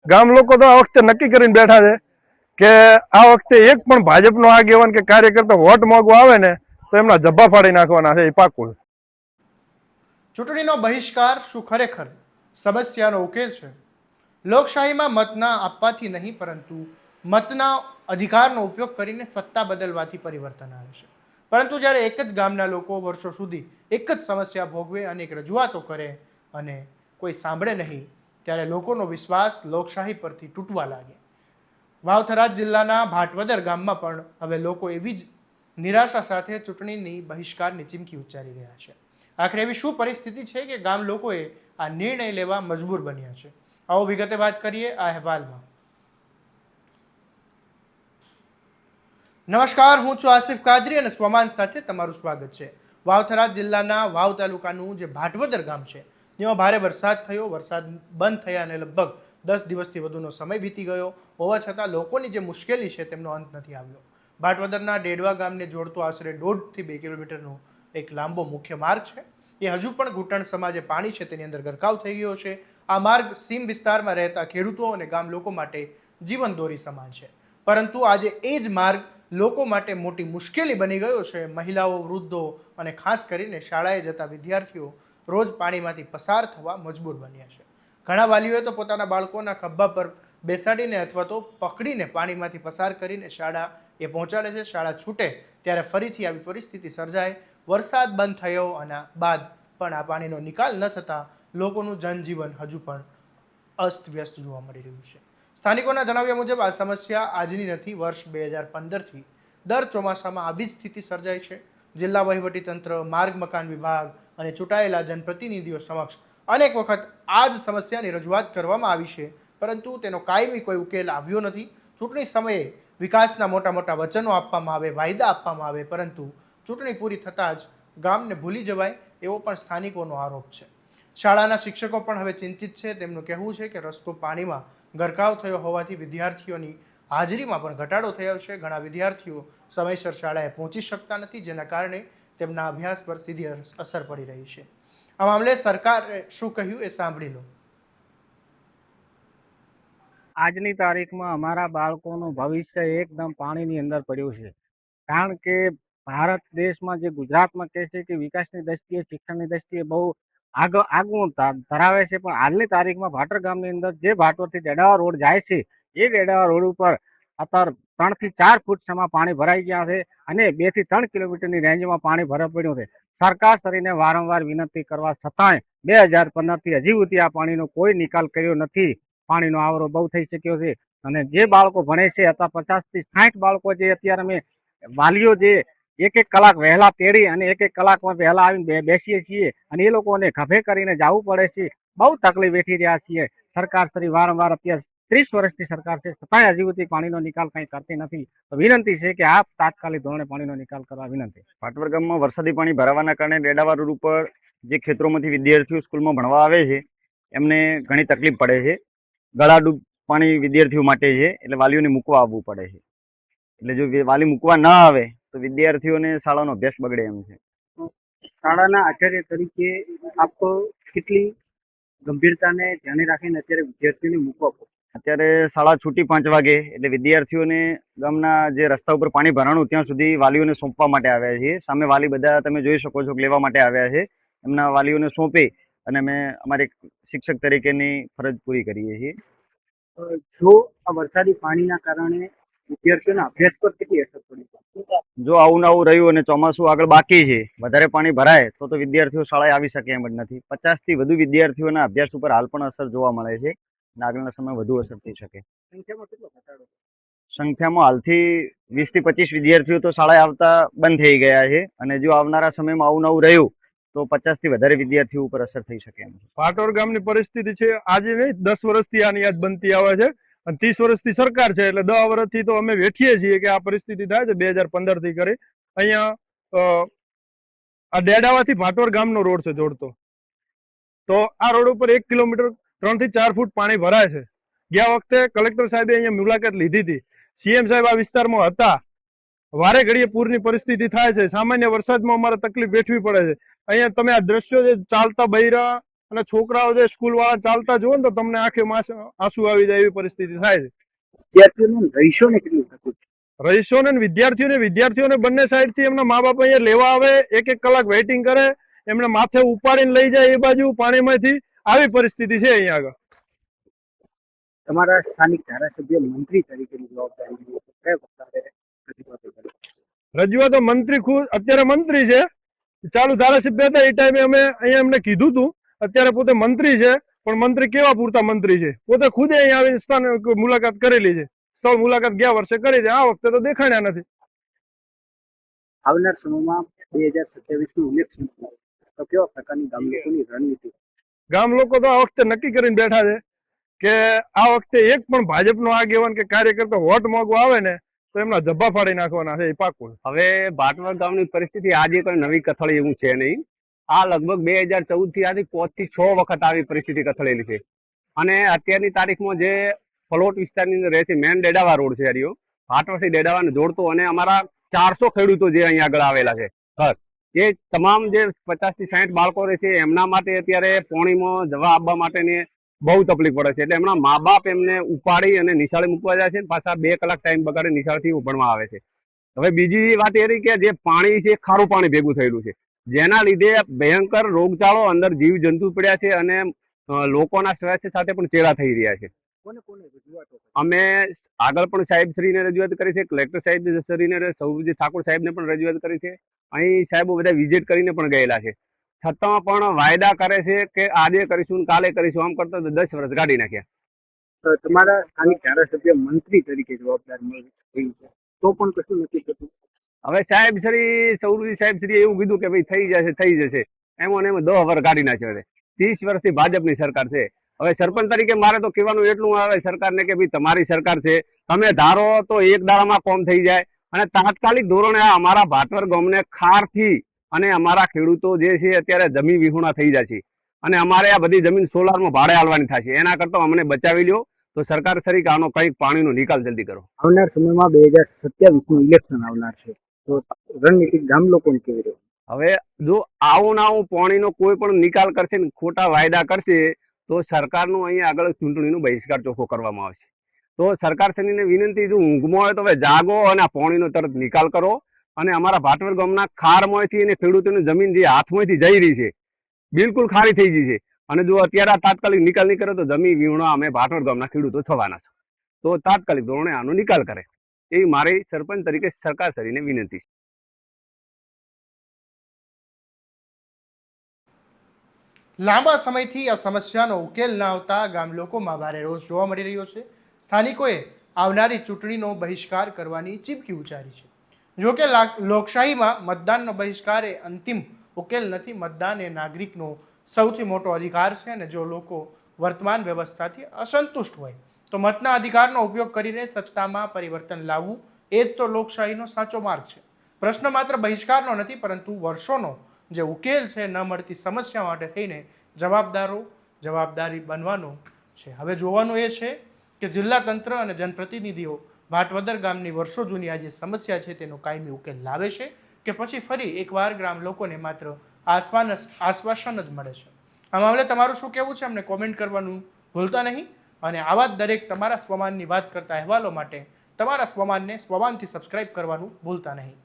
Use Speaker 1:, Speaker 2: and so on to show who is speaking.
Speaker 1: ગામ લોકો તો આ વખતે નક્કી કરીને બેઠા છે કે આ વખતે એક પણ ભાજપનો આગેવાન કે કાર્યકર્તા વોટ માંગવા આવે ને તો એમના જબ્બા ફાડી નાખવાના છે, એ પાકું.
Speaker 2: ચૂંટણીનો બહિષ્કાર શું ખરેખર સમસ્યાનો ઉકેલ છે? લોકશાહીમાં મતના આપવાથી નહીં, પરંતુ મતના અધિકારનો ઉપયોગ કરીને સત્તા બદલવાથી પરિવર્તન આવે છે. પરંતુ જ્યારે એક જ ગામના લોકો વર્ષો સુધી એક જ સમસ્યા ભોગવે, અનેક રજૂઆતો કરે અને કોઈ સાંભળે નહીં, ત્યારે લોકોનો વિશ્વાસ લોકશાહી પરથી તૂટવા લાગે. વાવથરા જિલ્લાના ભાટવદર ગામમાં પણ હવે લોકો એવી જ નિરાશા સાથે ચૂંટણીની બહિષ્કારની ચીમકી ઉચ્ચારી રહ્યા છે. આખરે એવી શું પરિસ્થિતિ છે કે ગામ લોકોએ આ નિર્ણય લેવા મજબૂર બન્યા છે? આવો વિગતે વાત કરીએ આ અહેવાલમાં. નમસ્કાર, હું છું આસિફ કાદરી અને સ્વમાન સાથે તમારું સ્વાગત છે. વાવથરા જિલ્લાના વાવ તાલુકાનું જે ભાટવદર ગામ છે, જેમાં ભારે વરસાદ થયો. વરસાદ બંધ થયા અને લગભગ 10 દિવસથી વધુનો સમય વીતી ગયો હોવા છતાં લોકોની જે મુશ્કેલી છે તેમનો અંત નથી આવ્યો. ભાટવદરના ડેડવા ગામને જોડતો આશરે 1.5 થી 2 કિલોમીટરનો એક લાંબો મુખ્ય માર્ગ છે. એ હજુ પણ ઘૂંટણ સમાજે પાણી છે તેની અંદર ગરકાવ થઈ ગયો છે. આ માર્ગ સીમ વિસ્તારમાં રહેતા ખેડૂતો અને ગામ લોકો માટે જીવનદોરી સમાન છે. પરંતુ આજે એ જ માર્ગ લોકો માટે મોટી મુશ્કેલી બની ગયો છે. મહિલાઓ, વૃદ્ધો અને ખાસ કરીને શાળાએ જતા વિદ્યાર્થીઓ રોજ પાણીમાંથી પસાર થવા મજબૂર બન્યા છે. ઘણા વાલીઓએ તો પોતાના બાળકોના ખભા પર બેસાડીને અથવા તો પકડીને પાણીમાંથી પસાર કરીને શાળા એ પહોંચાડે છે. શાળા છૂટે ત્યારે ફરીથી આવી પરિસ્થિતિ સર્જાય. વરસાદ બંધ થયો અને બાદ પણ આ પાણીનો નિકાલ ન થતાં લોકોનું જનજીવન હજુ પણ અસ્તવ્યસ્ત જોવા મળી રહ્યું છે. સ્થાનિકોના જણાવ્યા મુજબ આ સમસ્યા આજની નથી. વર્ષ 2015થી દર ચોમાસામાં આવી જ સ્થિતિ સર્જાય છે. જિલ્લા વહીવટીતંત્ર, માર્ગ મકાન વિભાગ અને ચૂંટાયેલા જનપ્રતિનિધિઓ સમક્ષ અનેક વખત આ જ સમસ્યાની રજૂઆત કરવામાં આવી છે, પરંતુ તેનો કાયમી કોઈ ઉકેલ આવ્યો નથી. ચૂંટણી સમયે વિકાસના મોટા મોટા વચનો આપવામાં આવે, વાયદા આપવામાં આવે, પરંતુ ચૂંટણી પૂરી થતાં જ ગામને ભૂલી જવાય, એવો પણ સ્થાનિકોનો આરોપ છે. શાળાના શિક્ષકો પણ હવે ચિંતિત છે. તેમનું કહેવું છે કે રસ્તો પાણીમાં ગરકાવ થયો હોવાથી વિદ્યાર્થીઓની હાજરીમાં પણ ઘટાડો થયો છે. ઘણા વિદ્યાર્થીઓ સમયસર શાળાએ પહોંચી શકતા નથી, જેના કારણે તેમના અભ્યાસ પર સીધી અસર પડી રહી છે. આ મામલે સરકારે શું કહ્યું એ સાંભળી લો.
Speaker 3: આજની તારીખમાં અમારા બાળકોનું ભવિષ્ય એકદમ પાણીની અંદર પડ્યું છે. કારણ કે ભારત દેશમાં જે ગુજરાતમાં કહે છે કે વિકાસની દ્રષ્ટિએ, શિક્ષણની દ્રષ્ટિએ બહુ આગવું ધરાવે છે, પણ હાલની તારીખમાં ભાટર ગામની અંદર જે ભાટવરથી ડેડાવા રોડ જાય છે, એ ડેડાવા રોડ ઉપર અત્યારે 3 થી 4 ફૂટ સમા પાણી ભરાઈ ગયા છે અને 2 થી 3 કિલોમીટરની રેન્જમાં પાણી ભરાઈ પડ્યું છે. સરકાર શ્રીને વારંવાર વિનંતી કરવા છતાંય 2015થી હજી સુધી આ પાણીનો કોઈ નિકાલ કર્યો નથી. પાણીનો આવરો બહુ થઈ શક્યો છે અને જે બાળકો ભણે છે, અથવા 50 થી 60 બાળકો જે અત્યારે અમે વાલીઓ જે 1-1 કલાક વહેલા તેડી અને 1-1 કલાકમાં વહેલા આવીને બેસીએ છીએ અને એ લોકોને ખભે કરીને જવું પડે છે. બહુ તકલીફ વેઠી રહ્યા છીએ. સરકાર શ્રી વારંવાર અત્યારે 30 વર્ષથી સરકાર છે, છતાંય હજી સુધી પાણીનો નિકાલ કંઈ કરતી નથી. તો વિનંતી છે કે આપ તાત્કાલિક ધોરણે પાણીનો નિકાલ કરવા વિનંતી.
Speaker 4: ભાટવર ગામમાં વરસાદી પાણી ભરાવાના કારણે ડેડાવા રોડ ઉપર જે ખેતરોમાંથી વિદ્યાર્થીઓ સ્કૂલમાં ભણવા આવે છે એમને ઘણી તકલીફ પડે છે. ગળાડૂબ પાણી વિદ્યાર્થીઓ માટે છે, એટલે વાલીઓને મૂકવા આવવું પડે છે. એટલે જો વાલી મૂકવા ના આવે તો વિદ્યાર્થીઓને શાળાનો અભ્યાસ બગડે એમ છે.
Speaker 3: શાળાના આચાર્ય તરીકે આપ કેટલી ગંભીરતાને ધ્યાને રાખીને અત્યારે વિદ્યાર્થીઓને મૂકવા પડે?
Speaker 4: અત્યારે શાળા છૂટી 5 વાગે એટલે વિદ્યાર્થીઓને ગામના જે રસ્તા ઉપર પાણી ભરાણું ત્યાં સુધી વાલીઓને સોંપવા માટે આવ્યા છીએ. સામે વાલી બધા તમે જોઈ શકો છો કે લેવા માટે આવ્યા છે. એમના વાલીઓને સોંપી અને અમે અમારી શિક્ષક તરીકેની ફરજ પૂરી કરીએ છીએ.
Speaker 3: જો આ વરસાદી પાણીના કારણે વિદ્યાર્થીઓના અભ્યાસ પર કેટલી અસર પડી?
Speaker 4: જો આવું ને આવું રહ્યું અને ચોમાસું આગળ બાકી છે, વધારે પાણી ભરાય તો વિદ્યાર્થીઓ શાળાએ આવી શકે એમ જ નથી. 50 થી વધુ વિદ્યાર્થીઓના અભ્યાસ ઉપર હાલ પણ અસર જોવા મળે છે અને આગળના સમય વધુ અસર થઈ શકે.
Speaker 3: સંખ્યામાં કેટલો ઘટાડો?
Speaker 4: સંખ્યામાં હાલથી 20 થી 25 વિદ્યાર્થીઓ તો શાળાએ આવતા બંધ થઈ ગયા છે અને જો આવનારા સમયમાં આવું નવું રહ્યું તો 50 થી વધારે વિદ્યાર્થીઓ ઉપર અસર થઈ શકે એમ છે.
Speaker 1: ભાટવર ગામની પરિસ્થિતિ છે આજે નહીં, 10 વર્ષથી આની યાદ બનતી આવે છે અને 30 વર્ષથી સરકાર છે, એટલે 10 વર્ષથી તો અમે વેઠીએ છીએ કે આ પરિસ્થિતિ થાય છે. 2015 થી કરી અહીંયા આ ડેડાવાથી ભાટવર ગામનો રોડ છે જોડતો, તો આ રોડ ઉપર 1 કિલોમીટર 3 થી 4 ફૂટ પાણી ભરાય છે. ગયા વખતે કલેક્ટર સાહેબે અહીંયા મુલાકાત લીધી હતી. સીએમ સાહેબ આ વિસ્તારમાં હતા. વારે ઘડીએ પૂરની પરિસ્થિતિ થાય છે. સામાન્ય વરસાદમાં અમારે તકલીફ વેઠવી પડે છે. અહીંયા તમે આ દ્રશ્યો જે ચાલતા બૈરા અને છોકરાઓ જે સ્કૂલ વાળા ચાલતા જુઓ ને તો તમને આંખે આંસુ આવી જાય એવી પરિસ્થિતિ થાય છે.
Speaker 5: વિદ્યાર્થીઓને રહીશોને કેટલી તકલીફ?
Speaker 1: રહીશોને અને વિદ્યાર્થીઓને બંને સાઈડ થી એમના મા બાપ અહીંયા લેવા આવે, 1-1 કલાક વેઇટિંગ કરે, એમને માથે ઉપાડીને લઈ જાય એ બાજુ પાણીમાંથી. આવી પરિસ્થિતિ છે અહીંયા આગળ.
Speaker 5: તમારા સ્થાનિક ધારાસભ્ય મંત્રી તરીકેની જવાબદારી કયા પ્રકારે રજૂઆતો કરી?
Speaker 1: રજૂઆતો મંત્રી ખુદ અત્યારે મંત્રી છે, ચાલુ ધારાસભ્ય હતા એ ટાઈમે અમે અહીંયા એમને કીધું હતું. અત્યારે પોતે મંત્રી છે, પણ મંત્રી કેવા પૂરતા મંત્રી છે, પોતે ખુદે અહીંયા આવીને સ્થાન મુલાકાત કરેલી છે. સ્થળ મુલાકાત ગયા વર્ષે કરી છે, આ વખતે તો દેખાડ્યા નથી.
Speaker 5: આવનાર સમયમાં 2027નું ઇલેક્શન તો કેવા પ્રકારની ગામ લોકોની રણનીતિ?
Speaker 1: ગામ લોકો તો આ વખતે નક્કી કરીને બેઠા છે કે આ વખતે એક પણ ભાજપનો આગેવાન કે કાર્યકર્તા વોટ માંગવા આવે ને તો એમના જબ્બા ફાડી નાખવાના છે, એ પાકું.
Speaker 6: હવે ભાટવડ ગામની પરિસ્થિતિ આજે કોઈ નવી કથળી એવું છે નહીં. આ લગભગ 2014 થી આથી 5 થી 6 વખત આવી પરિસ્થિતિ કથળેલી છે. અને અત્યારની તારીખમાં જે ફલોટ વિસ્તારની અંદર રહે છે, મેન ડેડાવા રોડ છે હરિયો, ભાટવડથી ડેડાવાને જોડતો, અને અમારા 400 ખેડૂતો જે અહીંયા આગળ આવેલા છે, એ તમામ જે 50 થી 60 બાળકો રહે છે એમના માટે અત્યારે પાણીમાં જવા આવવા માટેની બહુ તકલીફ પડે છે. એટલે એમના મા બાપ એમને ઉપાડી અને નિશાળે મૂકવા જાય છે, પાછા 2 કલાક ટાઈમ બગાડે નિશાળથી ભણવા આવે છે. હવે બીજી વાત એ રહી કે જે પાણી છે ખારું પાણી ભેગું થયેલું છે, જેના લીધે ભયંકર રોગચાળો, અંદર જીવ જંતુ પડ્યા છે અને લોકોના સ્વાસ્થ્ય સાથે પણ ચેડા થઈ રહ્યા છે.
Speaker 5: કોને કોને રજૂઆતો કરી?
Speaker 6: અમે આગળ પણ સાહેબ શ્રીને રજૂઆત કરી છે, કલેક્ટર સાહેબ શ્રીને, સૌરભજી ઠાકોર સાહેબને પણ રજૂઆત કરી છે. અહીં સાહેબો બધા વિઝિટ કરીને પણ ગયેલા છે, છતાં પણ વાયદા કરે છે કે આજે કરીશું કાલે કરીશું, આમ કરતા 10 વર્ષ કાઢી નાખ્યા.
Speaker 5: તમારા સ્થાનિક ધારાસભ્ય મંત્રી તરીકે જવાબદારી મળી છે તો પણ કશું નથી થતું.
Speaker 6: હવે સાહેબ શ્રી સૌરભજી સાહેબ શ્રી એવું કીધું કે ભાઈ થઈ જશે એમ 10 વર્ષ કાઢી નાખ્યો છે. 30 વર્ષથી ભાજપની સરકાર છે. હવે સરપંચ તરીકે મારે તો કહેવાનું એટલું આવે સરકારને કે ભાઈ તમારી સરકાર છે, તમે ધારો તો એક દાડામાં કોમ થઈ જાય, અને તાત્કાલિક ધોરણે આ અમારા ભાટવડ ગામને ખારથી અને અમારા ખેડૂતો જે છે અત્યારે જમીન વિહોણા થઈ જાય છે, અને અમારે આ બધી જમીન સોલારમાં ભાડે આલવાની થશે. એના કરતા અમને બચાવી લ્યો તો સરકાર સરીકે આનો કંઈક પાણીનો નિકાલ જલ્દી કરો.
Speaker 5: આવનાર સમયમાં 2027નું ઇલેક્શન આવનાર છે તો રણનીતિ ગામ લોકોને કેવી રહે?
Speaker 6: હવે જો આવું ના આવું પાણીનો કોઈ પણ નિકાલ કરશે ને ખોટા વાયદા કરશે તો સરકારનું અહીંયા આગળ ચૂંટણીનો બહિષ્કાર ચોખ્ખો કરવામાં આવશે. તો સરકારશ્રીને વિનંતી, જો ઊંઘમાં હોય તો હવે જાગો અને આ પાણીનો તરત નિકાલ કરો. અને અમારા ભાટવડ ગામના ખારમાંથી અને ખેડૂતોની જમીન જે હાથમાંથી જઈ રહી છે બિલકુલ ખારી થઈ ગઈ છે, અને જો અત્યારે આ તાત્કાલિક નિકાલ નહીં કરે તો જમીન વિહોણા અમે ભાટવડ ગામના ખેડૂતો થવાના છે. તો તાત્કાલિક ધોરણે આનો નિકાલ કરે એવી મારી સરપંચ તરીકે સરકારશ્રીને વિનંતી છે.
Speaker 2: લાંબા સમયથી આ સમસ્યાનો ઉકેલ ના આવતા ગામ લોકોમાં ભારે રોષ જોવા મળી રહ્યો છે. સ્થાનિકોએ આવનારી ચૂંટણીનો બહિષ્કાર કરવાની ચીમકી ઉચ્ચારી છે. જોકે લોકશાહીમાં મતદાનનો બહિષ્કાર એ અંતિમ ઉકેલ નથી. મતદાન એ નાગરિકનો સૌથી મોટો અધિકાર છે, અને જો લોકો વર્તમાન વ્યવસ્થાથી અસંતુષ્ટ હોય તો મતના અધિકારનો ઉપયોગ કરીને સત્તામાં પરિવર્તન લાવવું એ જ તો લોકશાહીનો સાચો માર્ગ છે. પ્રશ્ન માત્ર બહિષ્કારનો નથી, પરંતુ વર્ષોનો જે ઉકેલ છે ન મળતી સમસ્યા માટે થઈને જવાબદારી બનવાનો છે. હવે જોવાનું એ છે કે જિલ્લા તંત્ર અને જનપ્રતિનિધિઓ ભાટવદર ગામની વર્ષો જૂની આ જે સમસ્યા છે તેનો કાયમી ઉકેલ લાવે છે કે પછી ફરી એકવાર ગ્રામ લોકોને માત્ર આશ્વાસન જ મળે છે. આ મામલે તમારું શું કહેવું છે અમને કોમેન્ટ કરવાનું ભૂલતા નહીં, અને આવા જ દરેક તમારા સ્વમાનની વાત કરતા અહેવાલો માટે તમારા સ્વમાનને સ્વમાનથી સબસ્ક્રાઇબ કરવાનું ભૂલતા નહીં.